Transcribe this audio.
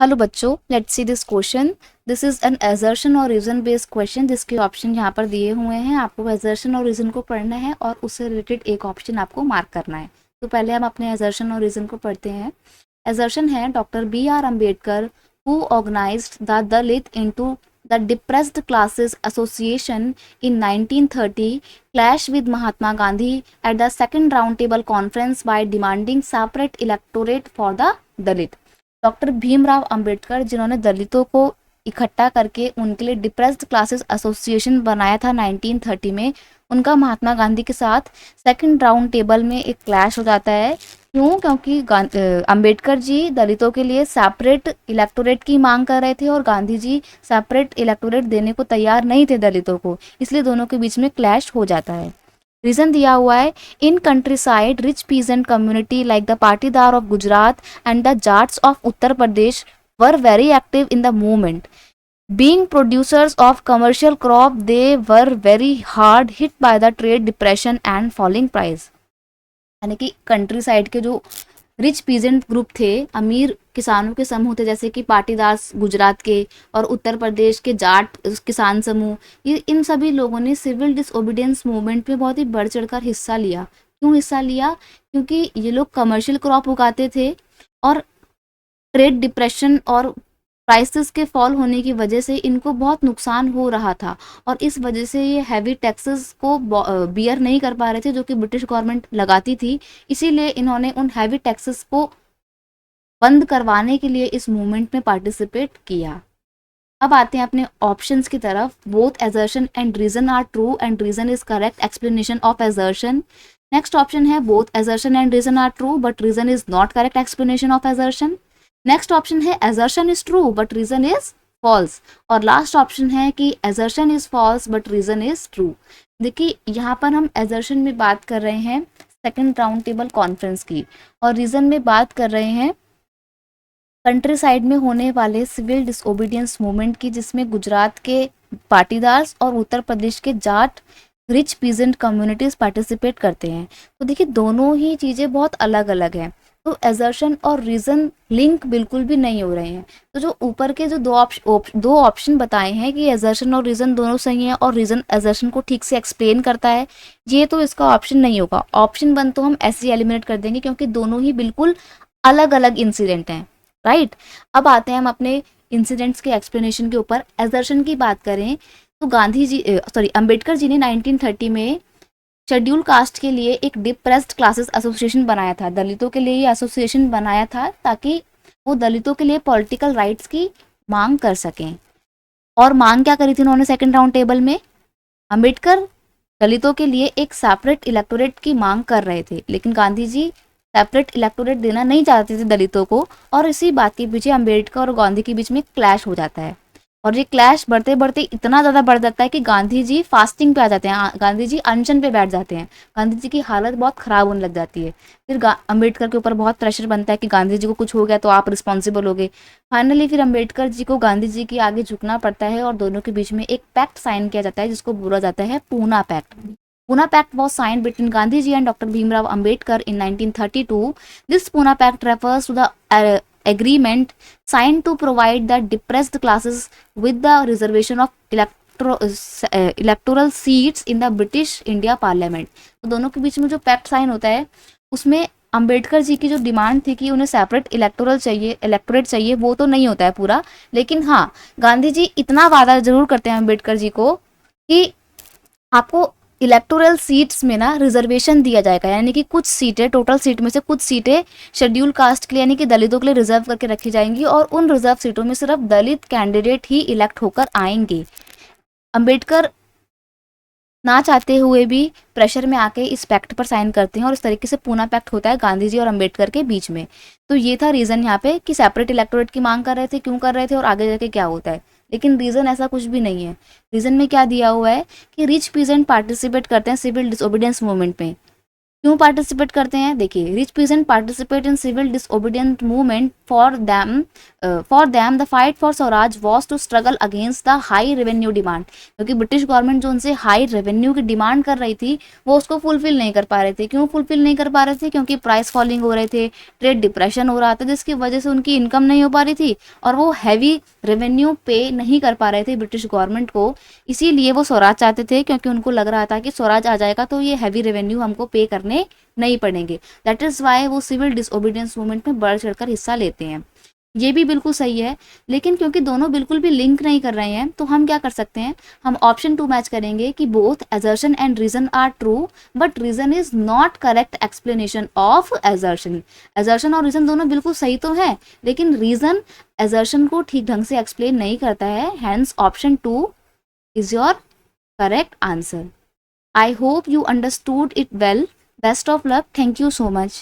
Hello बच्चों, let's see this question. This is an assertion और reason based question जिसके option यहाँ पर दिए हुए हैं। आपको असर्शन और रीजन को पढ़ना है और उससे रिलेटेड एक ऑप्शन आपको मार्क करना है। तो पहले हम अपने असर्शन और रीजन को पढ़ते हैं। असर्शन है doctor B R Ambedkar who organised the Dalit into the depressed classes association in 1930 clash with Mahatma Gandhi at the second round table conference by demanding separate electorate for the Dalit। Doctor Bhimrao Ambedkar जिन्होंने दलितों को इकट्ठा करके उनके लिए depressed classes association बनाया था 1930 में, उनका महात्मा गांधी के साथ सेकंड राउंड टेबल में एक क्लैश हो जाता है। क्यों? क्योंकि अंबेडकर जी दलितों के लिए सेपरेट इलेक्टोरेट की मांग कर रहे थे और गांधी जी सेपरेट इलेक्टोरेट देने को तैयार नहीं थे दलितों को, इसलिए दोनों के बीच में क्लैश हो जाता है। रीजन दिया हुआ है, in country side rich peasant community like the Patidar of Gujarat and the Jats of Uttar Pradesh were very active in the movement. Being producers of commercial crop they were very hard hit by the trade depression and falling price. यानी कि country side के जो rich peasant group थे, अमीर किसानों के समूह थे, जैसे कि पाटीदार गुजरात के और उत्तर प्रदेश के जाट किसान समूह, ये इन सभी लोगों ने सिविल डिसओबीडियंस मूवमेंट में बहुत ही बढ़ चढ़कर हिस्सा लिया। क्यों हिस्सा लिया? क्योंकि ये लोग कमर्शियल क्रॉप उगाते थे और ट्रेड डिप्रेशन और प्राइसेस के फॉल होने की वजह से इनको बहुत नुकसान हो रहा था और इस वजह से ये हैवी टैक्सेस को बियर नहीं कर पा रहे थे जो कि ब्रिटिश गवर्नमेंट लगाती थी। इसीलिए इन्होंने उन हैवी टैक्सेस को बंद करवाने के लिए इस मूवमेंट में पार्टिसिपेट किया। अब आते हैं अपने ऑप्शंस की तरफ। Both assertion and reason are true and reason is correct explanation of assertion. Next option है both assertion and reason are true but reason is not correct explanation of assertion. Next option है assertion is true but reason is false. और last option है कि assertion is false but reason is true. देखिए यहाँ पर हम assertion में बात कर रहे हैं सेकंड राउंड टेबल कॉन्फ्रेंस की और रीजन में बात कर रहे हैं कंट्री साइड में होने वाले सिविल डिसओबीडियंस मूवमेंट की, जिसमें गुजरात के पाटीदार्स और उत्तर प्रदेश के Jat rich peasant communities participate करते हैं। तो देखिए दोनों ही चीज़ें बहुत अलग अलग हैं, तो असर्शन और रीजन लिंक बिल्कुल भी नहीं हो रहे हैं। तो जो ऊपर के जो दो ऑप्शन बताए हैं कि असर्शन और रीजन दोनों सही हैं और रीजन असर्शन को ठीक से एक्सप्लेन करता है, ये तो इसका ऑप्शन नहीं होगा। ऑप्शन 1 तो हम ऐसे ही एलिमिनेट कर देंगे क्योंकि दोनों ही बिल्कुल अलग अलग इंसिडेंट हैं, राइट। अब आते हैं हम अपने इंसिडेंट्स के एक्सप्लेनेशन के ऊपर। असर्शन की बात करें तो अंबेडकर जी ने 1930 में शेड्यूल कास्ट के लिए एक डिप्रेस्ड क्लासेस एसोसिएशन बनाया था। दलितों के लिए ये एसोसिएशन बनाया था ताकि वो दलितों के लिए पॉलिटिकल राइट्स की मांग कर सकें। और मांग क्या करी थी उन्होंने सेकंड राउंड टेबल में? अंबेडकर दलितों के लिए एक सेपरेट इलेक्टोरेट की मांग कर रहे थे, लेकिन गांधी जी सेपरेट इलेक्टोरेट देना नहीं चाहते थे दलितों को, और इसी बात के पीछे अंबेडकर और गांधी के बीच में क्लैश हो जाता है। और ये क्लैश बढ़ते बढ़ते इतना ज़्यादा बढ़ जाता है कि गांधी जी फास्टिंग पे आ जाते हैं, गांधी जी अनशन पे बैठ जाते हैं, गांधी जी की हालत बहुत ख़राब होने लग जाती है। फिर अंबेडकर के ऊपर बहुत प्रेशर बनता है कि गांधी जी को कुछ हो गया तो आप रिस्पॉन्सिबल हो गए। फाइनली फिर अंबेडकर जी को गांधी जी के आगे झुकना पड़ता है और दोनों के बीच में एक पैक्ट साइन किया जाता है जिसको बोला जाता है Poona pact. Pune Pact was signed between Gandhiji and Dr. Bhimrao Ambedkar in 1932. This Pune Pact refers to the agreement signed to provide the depressed classes with the reservation of electoral seats in the British India Parliament. तो दोनों के बीच में जो pact sign होता है उसमें अंबेडकर जी की जो डिमांड थी कि उन्हें सेपरेट इलेक्टोरेट चाहिए, वो तो नहीं होता है पूरा, लेकिन हाँ गांधी जी इतना वादा जरूर करते हैं अंबेडकर जी को कि आपको इलेक्टोरल सीट्स में ना रिजर्वेशन दिया जाएगा, यानी कि कुछ सीटें, टोटल सीट में से कुछ सीटें शेड्यूल कास्ट के लिए यानी कि दलितों के लिए रिजर्व करके रखी जाएंगी और उन रिजर्व सीटों में सिर्फ दलित कैंडिडेट ही इलेक्ट होकर आएंगे। अंबेडकर ना चाहते हुए भी प्रेशर में आके इस पैक्ट पर साइन करते हैं और इस तरीके से पूना पैक्ट होता है गांधी जी और अंबेडकर के बीच में। तो ये था रीज़न यहाँ पे कि सेपरेट इलेक्टोरेट की मांग कर रहे थे, क्यों कर रहे थे और आगे जाके क्या होता है। लेकिन रीज़न ऐसा कुछ भी नहीं है। रीज़न में क्या दिया हुआ है कि रिच पीजेंट पार्टिसिपेट करते हैं सिविल डिसओबीडियंस मूवमेंट में। क्यों पार्टिसिपेट करते हैं? देखिए, rich peasant participate in civil disobedient movement for them for them the fight for swaraj was to struggle against the high revenue demand, क्योंकि ब्रिटिश गवर्नमेंट जो उनसे हाई रेवेन्यू की डिमांड कर रही थी वो उसको फुलफिल नहीं कर पा रहे थे। क्यों फुलफिल नहीं कर पा रहे थे? क्योंकि प्राइस फॉलिंग हो रहे थे, ट्रेड डिप्रेशन हो रहा था, जिसकी वजह से उनकी इनकम नहीं हो पा रही थी और वो हैवी रेवेन्यू पे नहीं कर पा रहे थे ब्रिटिश गवर्नमेंट को। इसीलिए वो स्वराज चाहते थे, क्योंकि उनको लग रहा था कि स्वराज आ जाएगा तो ये हैवी रेवेन्यू हमको पे करने नहीं पड़ेंगे। दैट इज़ वाई वो सिविल डिसओबीडियंस मूवमेंट में बढ़ चढ़कर हिस्सा लेते हैं। ये भी बिल्कुल सही है, लेकिन क्योंकि दोनों बिल्कुल भी लिंक नहीं कर रहे हैं तो हम क्या कर सकते हैं, हम ऑप्शन 2 मैच करेंगे कि both assertion and reason are true but reason is not correct explanation of assertion. Assertion और रीजन दोनों बिल्कुल सही तो है, लेकिन रीजन असर्शन को ठीक ढंग से एक्सप्लेन नहीं करता है। Hence option 2 is your correct answer. I hope you understood it well. Best of luck. Thank you so much.